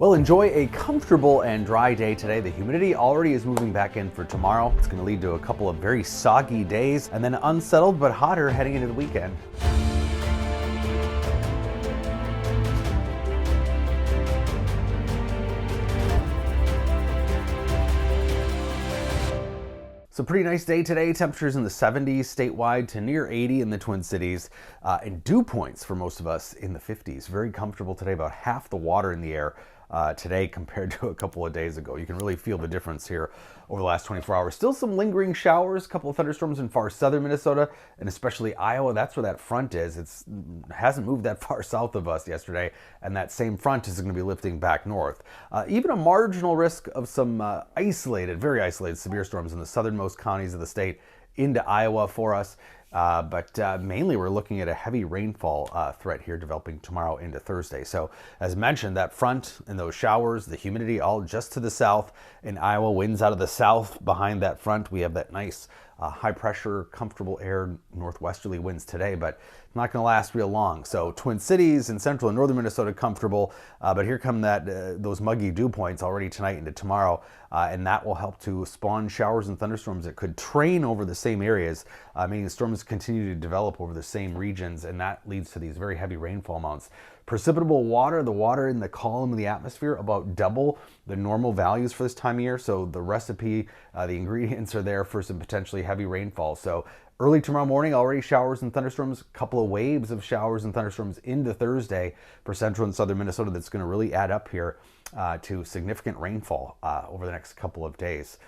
Well, enjoy a comfortable and dry day today. The humidity already is moving back in for tomorrow. It's going to lead to a couple of very soggy days and then unsettled but hotter heading into the weekend. So pretty nice day today. Temperatures in the 70s statewide to near 80 in the Twin Cities, and dew points for most of us in the 50s. Very comfortable today, about half the water in the air today compared to a couple of days ago. You can really feel the difference here over the last 24 hours. Still some lingering showers, a couple of thunderstorms in far southern Minnesota and especially Iowa. That's where that front is. It hasn't moved that far south of us yesterday, and that same front is going to be lifting back north. Even a marginal risk of some very isolated severe storms in the southernmost counties of the state into Iowa for us. But mainly we're looking at a heavy rainfall threat here developing tomorrow into Thursday. So as mentioned, that front and those showers, the humidity all just to the south. In Iowa, winds out of the south behind that front. We have that nice high pressure, comfortable air, northwesterly winds today, but not going to last real long. So Twin Cities and central and northern Minnesota comfortable, but here come those muggy dew points already tonight into tomorrow, and that will help to spawn showers and thunderstorms that could train over the same areas, meaning the storms continue to develop over the same regions, and that leads to these very heavy rainfall amounts. Precipitable water, the water in the column of the atmosphere, about double the normal values for this time of year. So the recipe, the ingredients are there for some potentially heavy rainfall. So early tomorrow morning, already showers and thunderstorms, a couple of waves of showers and thunderstorms into Thursday for central and southern Minnesota. That's going to really add up here to significant rainfall over the next couple of days.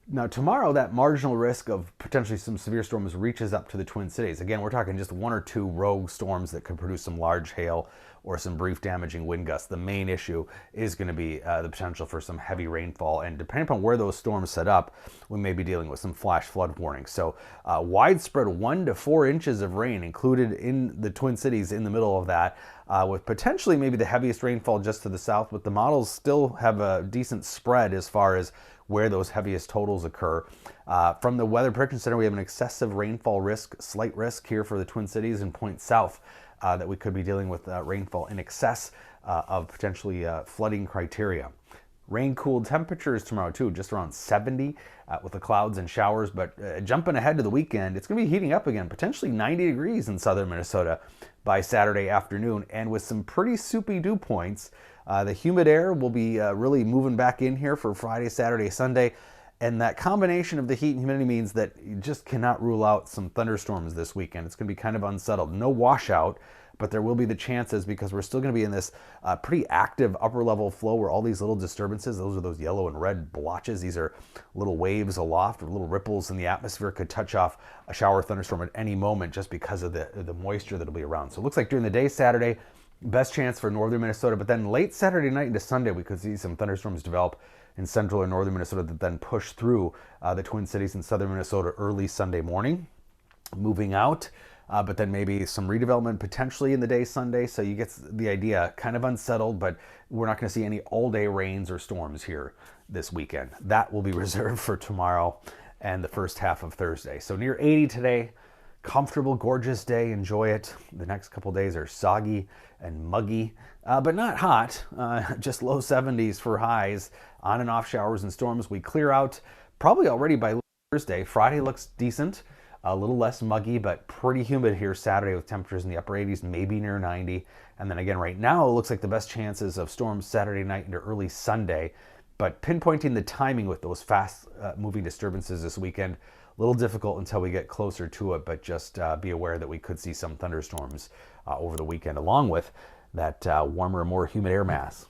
Now tomorrow, that marginal risk of potentially some severe storms reaches up to the Twin Cities. Again, we're talking just one or two rogue storms that could produce some large hail or some brief damaging wind gusts. The main issue is going to be the potential for some heavy rainfall, and depending upon where those storms set up, we may be dealing with some flash flood warnings. So widespread 1 to 4 inches of rain included in the Twin Cities in the middle of that, with potentially maybe the heaviest rainfall just to the south, but the models still have a decent spread as far as where those heaviest totals occur. From the Weather Prediction Center, we have an excessive rainfall risk, slight risk here for the Twin Cities and point south, that we could be dealing with rainfall in excess of potentially flooding criteria. Rain-cooled temperatures tomorrow too, just around 70 with the clouds and showers, but jumping ahead to the weekend, it's going to be heating up again, potentially 90 degrees in southern Minnesota by Saturday afternoon, and with some pretty soupy dew points. The humid air will be really moving back in here for Friday, Saturday, Sunday, and that combination of the heat and humidity means that you just cannot rule out some thunderstorms this weekend. It's going to be kind of unsettled. No washout, but there will be the chances because we're still going to be in this pretty active upper level flow where all these little disturbances, those are those yellow and red blotches. These are little waves aloft or little ripples in the atmosphere, could touch off a shower or thunderstorm at any moment just because of the moisture that'll be around. So it looks like during the day Saturday, best chance for northern Minnesota, but then late Saturday night into Sunday, we could see some thunderstorms develop in central or northern Minnesota that then push through the Twin Cities and southern Minnesota early Sunday morning, moving out. But then maybe some redevelopment potentially in the day Sunday. So you get the idea, kind of unsettled, but we're not going to see any all-day rains or storms here this weekend. That will be reserved for tomorrow and the first half of Thursday. So near 80 today, comfortable, gorgeous day. Enjoy it. The next couple days are soggy and muggy, but not hot. Just low 70s for highs, on and off showers and storms. We clear out probably already by Thursday. Friday looks decent. A little less muggy, but pretty humid here Saturday with temperatures in the upper 80s, maybe near 90. And then again, right now, it looks like the best chances of storms Saturday night into early Sunday. But pinpointing the timing with those fast moving disturbances this weekend, a little difficult until we get closer to it, but just be aware that we could see some thunderstorms over the weekend, along with that warmer, more humid air mass.